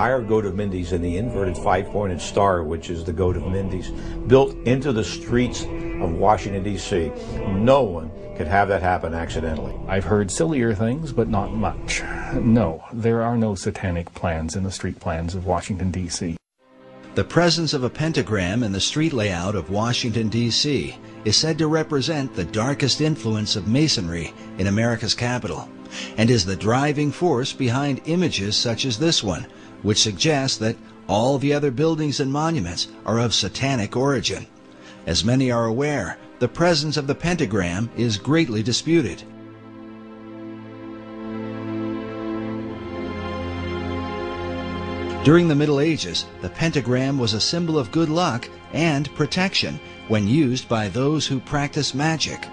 entire goat of Mindy's and the inverted five-pointed star, which is the goat of Mindy's, built into the streets of Washington, D.C. No one could have that happen accidentally. I've heard sillier things, but not much. No, there are no satanic plans in the street plans of Washington, D.C. The presence of a pentagram in the street layout of Washington, D.C. is said to represent the darkest influence of Masonry in America's capital, and is the driving force behind images such as this one, which suggests that all the other buildings and monuments are of satanic origin. As many are aware, the presence of the pentagram is greatly disputed. During the Middle Ages, the pentagram was a symbol of good luck and protection when used by those who practice magic.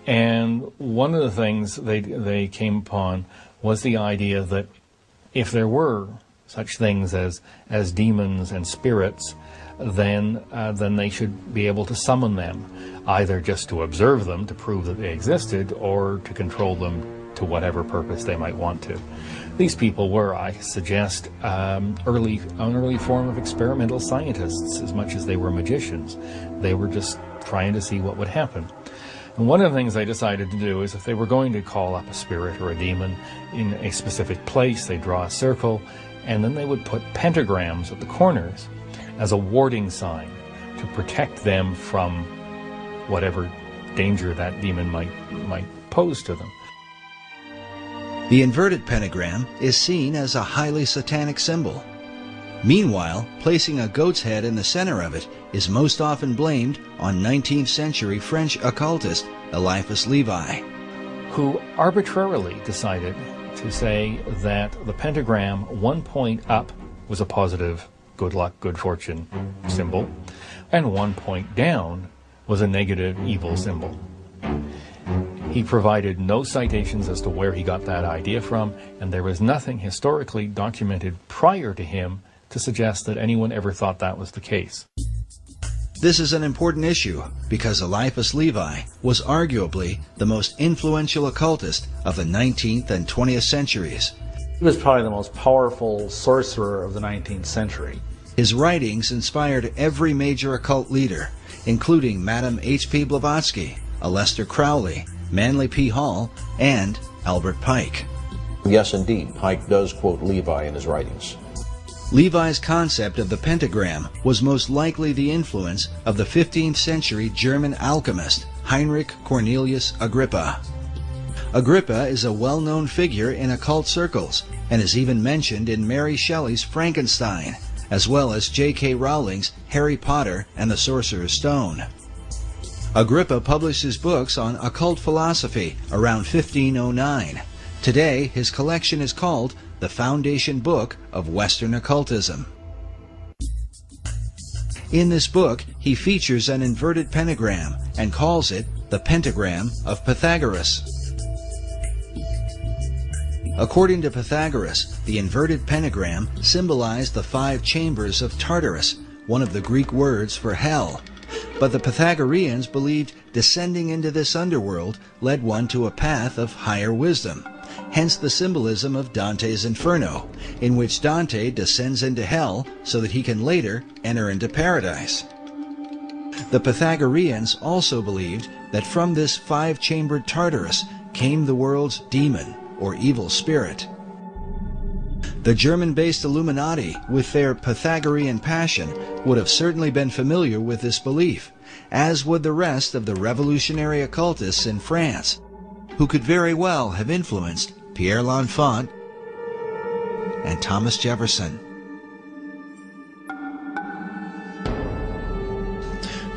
And one of the things they came upon was the idea that if there were such things as demons and spirits, then they should be able to summon them, either just to observe them to prove that they existed, or to control them to whatever purpose they might want to. These people were, I suggest, an early form of experimental scientists as much as they were magicians. They were just trying to see what would happen. And one of the things they decided to do is if they were going to call up a spirit or a demon in a specific place, they'd draw a circle, and then they would put pentagrams at the corners as a warding sign to protect them from whatever danger that demon might pose to them. The inverted pentagram is seen as a highly satanic symbol. Meanwhile, placing a goat's head in the center of it is most often blamed on 19th century French occultist Eliphas Levi, who arbitrarily decided to say that the pentagram, one point up, was a positive good luck, good fortune symbol, and one point down was a negative evil symbol. He provided no citations as to where he got that idea from, and there was nothing historically documented prior to him to suggest that anyone ever thought that was the case. This is an important issue because Eliphas Levi was arguably the most influential occultist of the 19th and 20th centuries. He was probably the most powerful sorcerer of the 19th century. His writings inspired every major occult leader, including Madame H.P. Blavatsky, Aleister Crowley, Manly P. Hall, and Albert Pike. Yes, indeed, Pike does quote Levi in his writings. Levi's concept of the pentagram was most likely the influence of the 15th century German alchemist Heinrich Cornelius Agrippa. Agrippa is a well-known figure in occult circles and is even mentioned in Mary Shelley's Frankenstein, as well as J.K. Rowling's Harry Potter and the Sorcerer's Stone. Agrippa published his books on occult philosophy around 1509. Today, his collection is called the Foundation Book of Western Occultism. In this book, he features an inverted pentagram and calls it the Pentagram of Pythagoras. According to Pythagoras, the inverted pentagram symbolized the 5 chambers of Tartarus, one of the Greek words for hell. But the Pythagoreans believed descending into this underworld led one to a path of higher wisdom, hence the symbolism of Dante's Inferno, in which Dante descends into hell so that he can later enter into paradise. The Pythagoreans also believed that from this 5-chambered Tartarus came the world's demon or evil spirit. The German-based Illuminati, with their Pythagorean passion, would have certainly been familiar with this belief, as would the rest of the revolutionary occultists in France, who could very well have influenced Pierre L'Enfant and Thomas Jefferson.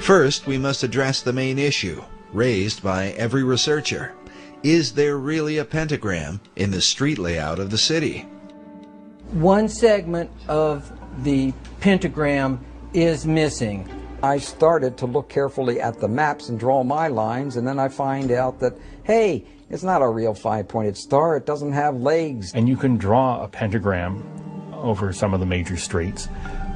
First, we must address the main issue, raised by every researcher. Is there really a pentagram in the street layout of the city? One segment of the pentagram is missing. I started to look carefully at the maps and draw my lines, and then I find out that, hey, it's not a real 5-pointed star. It doesn't have legs. And you can draw a pentagram over some of the major streets,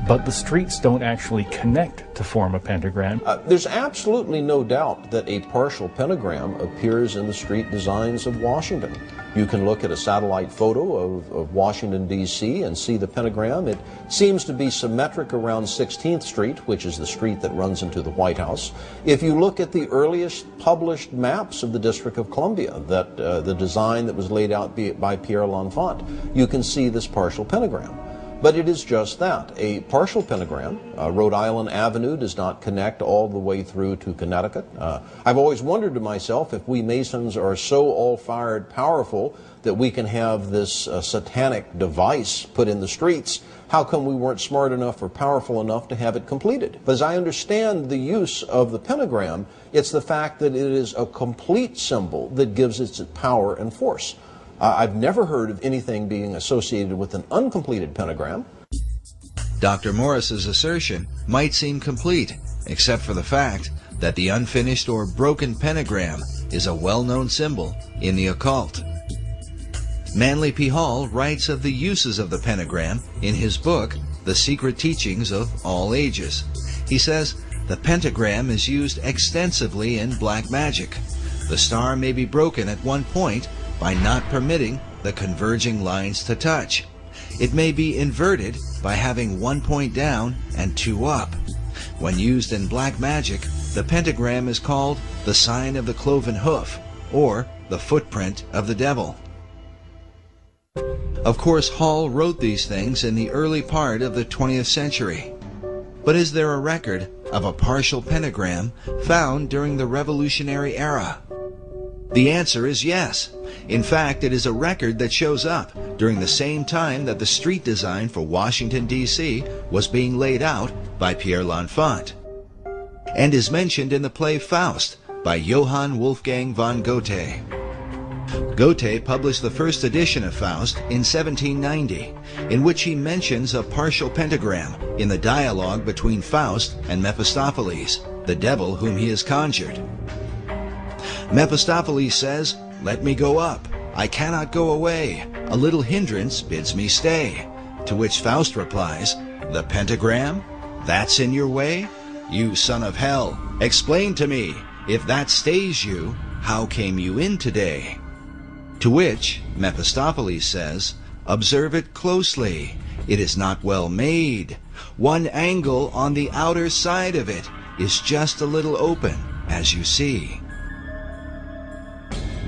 but the streets don't actually connect to form a pentagram. There's absolutely no doubt that a partial pentagram appears in the street designs of Washington. You can look at a satellite photo of Washington, D.C. and see the pentagram. It seems to be symmetric around 16th Street, which is the street that runs into the White House. If you look at the earliest published maps of the District of Columbia, the design that was laid out by Pierre L'Enfant, you can see this partial pentagram. But it is just that, a partial pentagram. Rhode Island Avenue does not connect all the way through to Connecticut. I've always wondered to myself if we Masons are so all-fired powerful that we can have this satanic device put in the streets, how come we weren't smart enough or powerful enough to have it completed? But as I understand the use of the pentagram, it's the fact that it is a complete symbol that gives it its power and force. I've never heard of anything being associated with an uncompleted pentagram. Dr. Morris's assertion might seem complete, except for the fact that the unfinished or broken pentagram is a well-known symbol in the occult. Manly P. Hall writes of the uses of the pentagram in his book, The Secret Teachings of All Ages. He says, the pentagram is used extensively in black magic. The star may be broken at one point by not permitting the converging lines to touch. It may be inverted by having 1 point down and 2 up. When used in black magic, the pentagram is called the sign of the cloven hoof, or the footprint of the devil. Of course, Hall wrote these things in the early part of the 20th century. But is there a record of a partial pentagram found during the Revolutionary era? The answer is yes. In fact, it is a record that shows up during the same time that the street design for Washington, D.C. was being laid out by Pierre L'Enfant, and is mentioned in the play Faust by Johann Wolfgang von Goethe. Goethe published the first edition of Faust in 1790, in which he mentions a partial pentagram in the dialogue between Faust and Mephistopheles, the devil whom he has conjured. Mephistopheles says, "Let me go up. I cannot go away. A little hindrance bids me stay." To which Faust replies, "The pentagram? That's in your way? You son of hell, explain to me, if that stays you, how came you in today?" To which Mephistopheles says, "Observe it closely. It is not well made. One angle on the outer side of it is just a little open, as you see."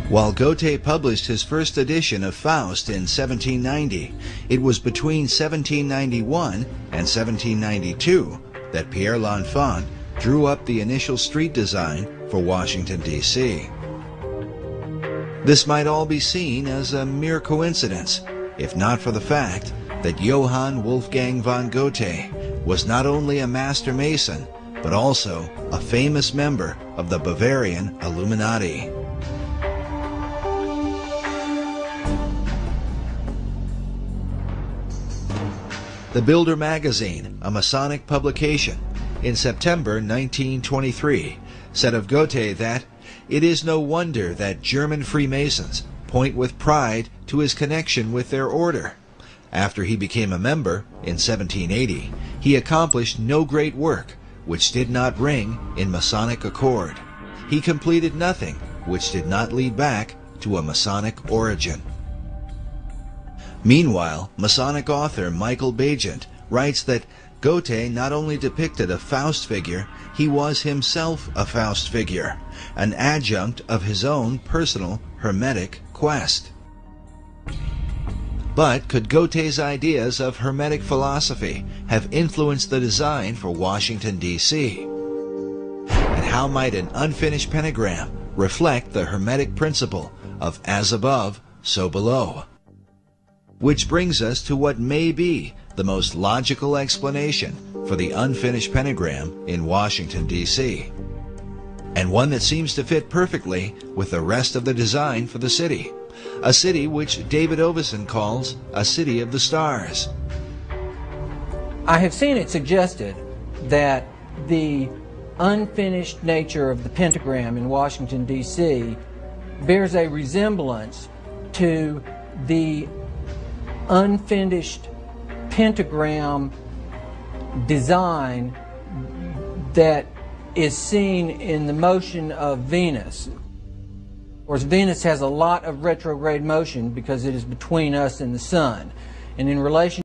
While Goethe published his first edition of Faust in 1790, it was between 1791 and 1792 that Pierre L'Enfant drew up the initial street design for Washington, D.C. This might all be seen as a mere coincidence, if not for the fact that Johann Wolfgang von Goethe was not only a master Mason, but also a famous member of the Bavarian Illuminati. The Builder magazine, a Masonic publication, in September 1923, said of Goethe that it is no wonder that German Freemasons point with pride to his connection with their order. After he became a member in 1780, he accomplished no great work which did not ring in Masonic accord. He completed nothing which did not lead back to a Masonic origin. Meanwhile, Masonic author Michael Bagent writes that Goethe not only depicted a Faust figure, he was himself a Faust figure, an adjunct of his own personal Hermetic quest. But could Goethe's ideas of Hermetic philosophy have influenced the design for Washington, D.C.? And how might an unfinished pentagram reflect the Hermetic principle of as above, so below? Which brings us to what may be the most logical explanation for the unfinished pentagram in Washington, D.C., and one that seems to fit perfectly with the rest of the design for the city, a city which David Ovison calls a city of the stars. I have seen it suggested that the unfinished nature of the pentagram in Washington, D.C. bears a resemblance to the unfinished pentagram design that is seen in the motion of Venus, course, Venus has a lot of retrograde motion because it is between us and the Sun. And in relation